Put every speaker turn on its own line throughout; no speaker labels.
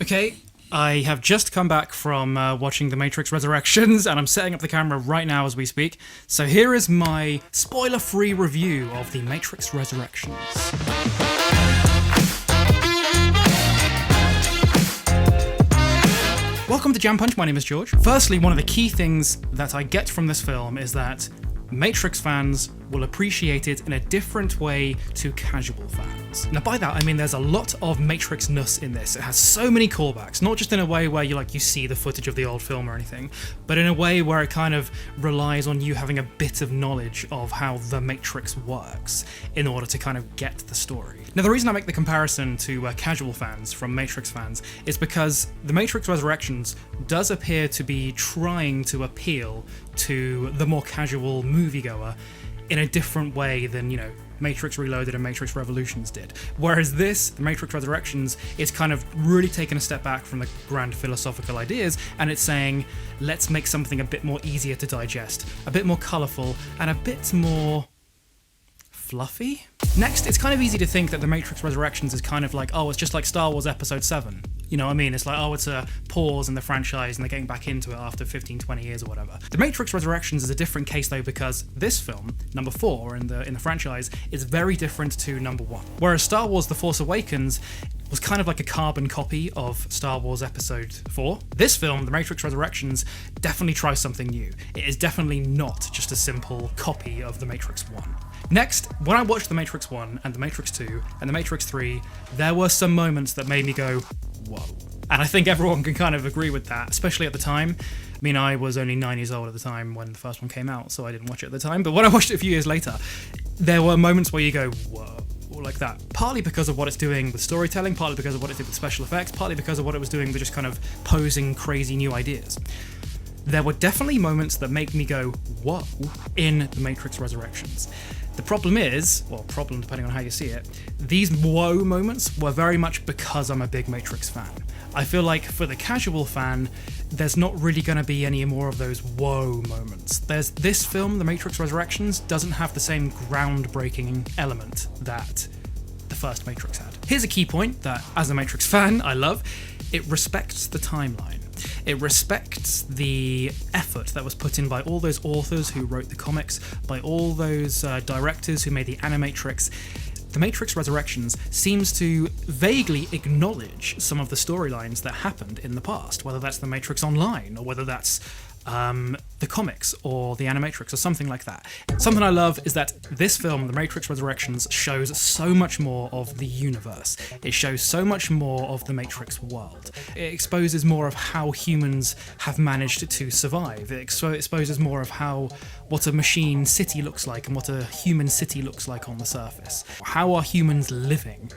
Okay, I have just come back from watching The Matrix Resurrections, and I'm setting up the camera right now as we speak. So here is my spoiler-free review of The Matrix Resurrections. Welcome to Jam Punch, my name is George. Firstly, one of the key things that I get from this film is that Matrix fans will appreciate it in a different way to casual fans. Now by that I mean there's a lot of Matrix-ness in this. It has so many callbacks, not just in a way where you see the footage of the old film or anything, but in a way where it kind of relies on you having a bit of knowledge of how the Matrix works in order to kind of get the story. Now the reason I make the comparison to casual fans from Matrix fans is because The Matrix Resurrections does appear to be trying to appeal to the more casual moviegoer in a different way than, Matrix Reloaded and Matrix Revolutions did. Whereas this, The Matrix Resurrections, is kind of really taking a step back from the grand philosophical ideas, and it's saying, let's make something a bit more easier to digest, a bit more colourful, and a bit more fluffy? Next, it's kind of easy to think that The Matrix Resurrections is kind of like, it's just like Star Wars Episode 7. You know what I mean? It's like, it's a pause in the franchise and they're getting back into it after 15, 20 years or whatever. The Matrix Resurrections is a different case though, because this film, number 4 in the franchise, is very different to number 1. Whereas Star Wars The Force Awakens was kind of like a carbon copy of Star Wars Episode 4. This film, The Matrix Resurrections, definitely tries something new. It is definitely not just a simple copy of The Matrix 1. Next, when I watched The Matrix 1 and The Matrix 2 and The Matrix 3, there were some moments that made me go, whoa. And I think everyone can kind of agree with that, especially at the time. I mean, I was only 9 years old at the time when the first one came out, so I didn't watch it at the time. But when I watched it a few years later, there were moments where you go, whoa, like that. Partly because of what it's doing with storytelling, partly because of what it did with special effects, partly because of what it was doing with just kind of posing crazy new ideas. There were definitely moments that make me go, whoa, in The Matrix Resurrections. The problem is, problem depending on how you see it, these whoa moments were very much because I'm a big Matrix fan. I feel like for the casual fan, there's not really going to be any more of those whoa moments. There's this film, The Matrix Resurrections, doesn't have the same groundbreaking element that the first Matrix had. Here's a key point that, as a Matrix fan, I love. It respects the timeline. It respects the effort that was put in by all those authors who wrote the comics, by all those directors who made the Animatrix. The Matrix Resurrections seems to vaguely acknowledge some of the storylines that happened in the past, whether that's The Matrix Online, or whether that's the comics, or the Animatrix, or something like that. Something I love is that this film, The Matrix Resurrections, shows so much more of the universe. It shows so much more of the Matrix world. It exposes more of how humans have managed to survive. It exposes more of what a machine city looks like and what a human city looks like on the surface. How are humans living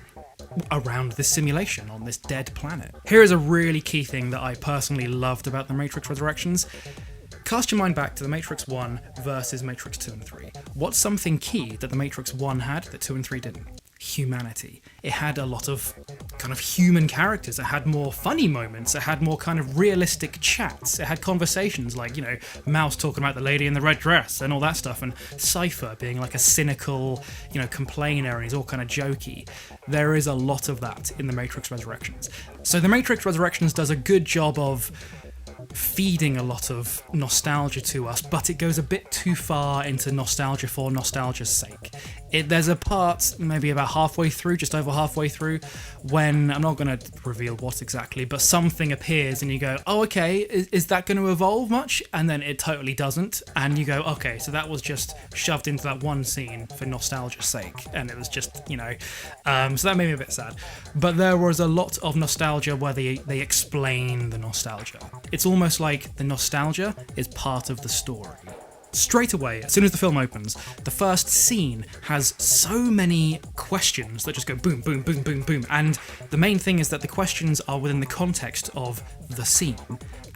around this simulation on this dead planet? Here is a really key thing that I personally loved about The Matrix Resurrections. Cast your mind back to The Matrix 1 versus Matrix 2 and 3. What's something key that The Matrix 1 had that 2 and 3 didn't? Humanity. It had a lot of kind of human characters. It had more funny moments. It had more kind of realistic chats. It had conversations like, Mouse talking about the lady in the red dress and all that stuff, and Cypher being like a cynical, complainer, and he's all kind of jokey. There is a lot of that in The Matrix Resurrections. So The Matrix Resurrections does a good job of feeding a lot of nostalgia to us, but it goes a bit too far into nostalgia for nostalgia's sake. There's a part, maybe about halfway through, just over halfway through, when, I'm not going to reveal what exactly, but something appears and you go, oh okay, is that going to evolve much? And then it totally doesn't, and you go, okay, so that was just shoved into that one scene for nostalgia's sake, and it was just, so that made me a bit sad. But there was a lot of nostalgia where they explain the nostalgia. It's almost like the nostalgia is part of the story. Straight away, as soon as the film opens, the first scene has so many questions that just go boom, boom, boom, boom, boom. And the main thing is that the questions are within the context of the scene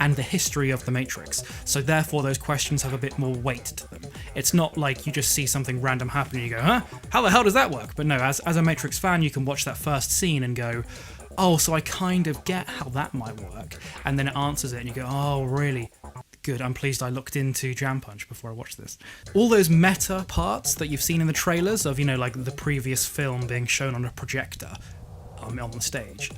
and the history of the Matrix. So therefore, those questions have a bit more weight to them. It's not like you just see something random happen and you go, huh? How the hell does that work? But no, as a Matrix fan, you can watch that first scene and go, oh, so I kind of get how that might work. And then it answers it and you go, oh, really? Good, I'm pleased I looked into Jam Punch before I watched this. All those meta parts that you've seen in the trailers of, like the previous film being shown on a projector on the stage,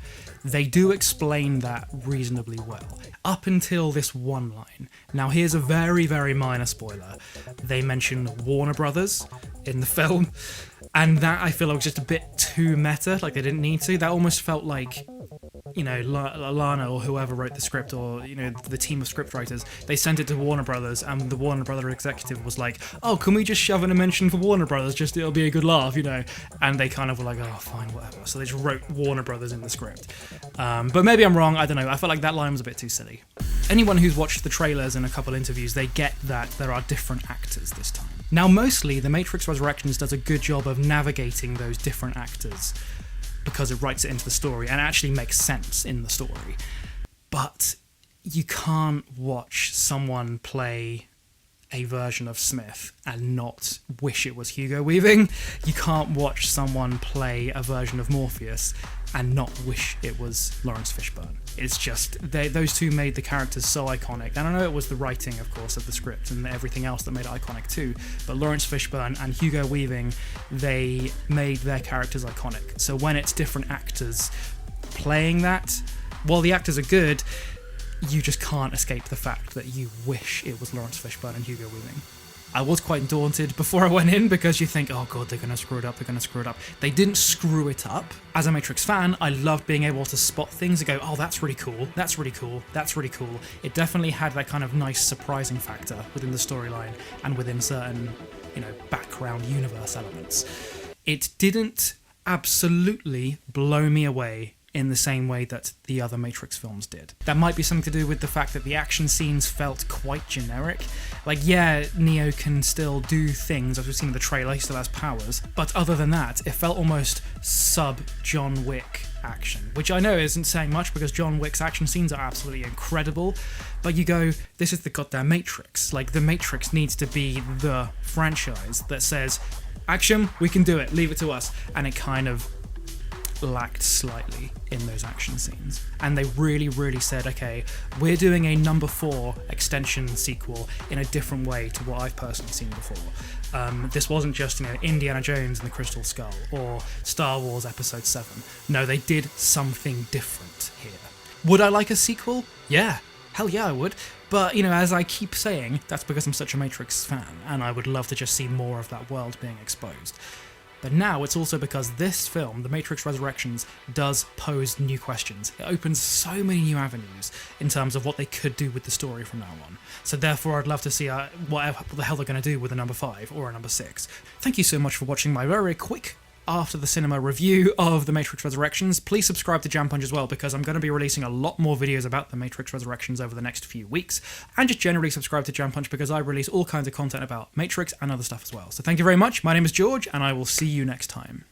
they do explain that reasonably well. Up until this one line. Now here's a very, very minor spoiler. They mention Warner Brothers in the film, and that I feel like was just a bit too meta, like they didn't need to. That almost felt like, you know, Lana or whoever wrote the script, or, you know, the team of scriptwriters, they sent it to Warner Brothers, and the Warner Brother executive was like, oh, can we just shove in a mention for Warner Brothers, just it'll be a good laugh, you know? And they kind of were like, oh, fine, whatever. So they just wrote Warner Brothers in the script. But maybe I'm wrong, I don't know. I felt like that line was a bit too silly. Anyone who's watched the trailers and a couple interviews, they get that there are different actors this time. Now, mostly, The Matrix Resurrections does a good job of navigating those different actors, because it writes it into the story and actually makes sense in the story. But you can't watch someone play a version of Smith and not wish it was Hugo Weaving. You can't watch someone play a version of Morpheus and not wish it was Lawrence Fishburne. It's just, those two made the characters so iconic. And I know it was the writing, of course, of the script and everything else that made it iconic too, but Lawrence Fishburne and Hugo Weaving, they made their characters iconic. So when it's different actors playing that, while the actors are good, you just can't escape the fact that you wish it was Lawrence Fishburne and Hugo Weaving. I was quite daunted before I went in, because you think, oh god, they're going to screw it up, they're going to screw it up. They didn't screw it up. As a Matrix fan, I loved being able to spot things and go, oh, that's really cool, that's really cool, that's really cool. It definitely had that kind of nice surprising factor within the storyline and within certain, you know, background universe elements. It didn't absolutely blow me away in the same way that the other Matrix films did. That might be something to do with the fact that the action scenes felt quite generic. Like, yeah, Neo can still do things, as we've seen in the trailer, he still has powers, but other than that, it felt almost sub-John Wick action, which I know isn't saying much because John Wick's action scenes are absolutely incredible, but you go, this is the goddamn Matrix. Like, the Matrix needs to be the franchise that says, action, we can do it, leave it to us, and it kind of lacked slightly in those action scenes. And they really, really said, okay, we're doing a number 4 extension sequel in a different way to what I've personally seen before. This wasn't just, you know, Indiana Jones and the Crystal Skull or Star Wars Episode 7. No, they did something different here. Would I like a sequel? Yeah. Hell yeah, I would. But, you know, as I keep saying, that's because I'm such a Matrix fan, and I would love to just see more of that world being exposed. But now it's also because this film, The Matrix Resurrections, does pose new questions. It opens so many new avenues in terms of what they could do with the story from now on. So therefore I'd love to see what the hell they're going to do with a number 5 or a number 6. Thank you so much for watching my very quick after the cinema review of The Matrix Resurrections. Please subscribe to Jam Punch as well, because I'm going to be releasing a lot more videos about The Matrix Resurrections over the next few weeks, and just generally subscribe to Jam Punch because I release all kinds of content about Matrix and other stuff as well. So thank you very much, my name is George, and I will see you next time.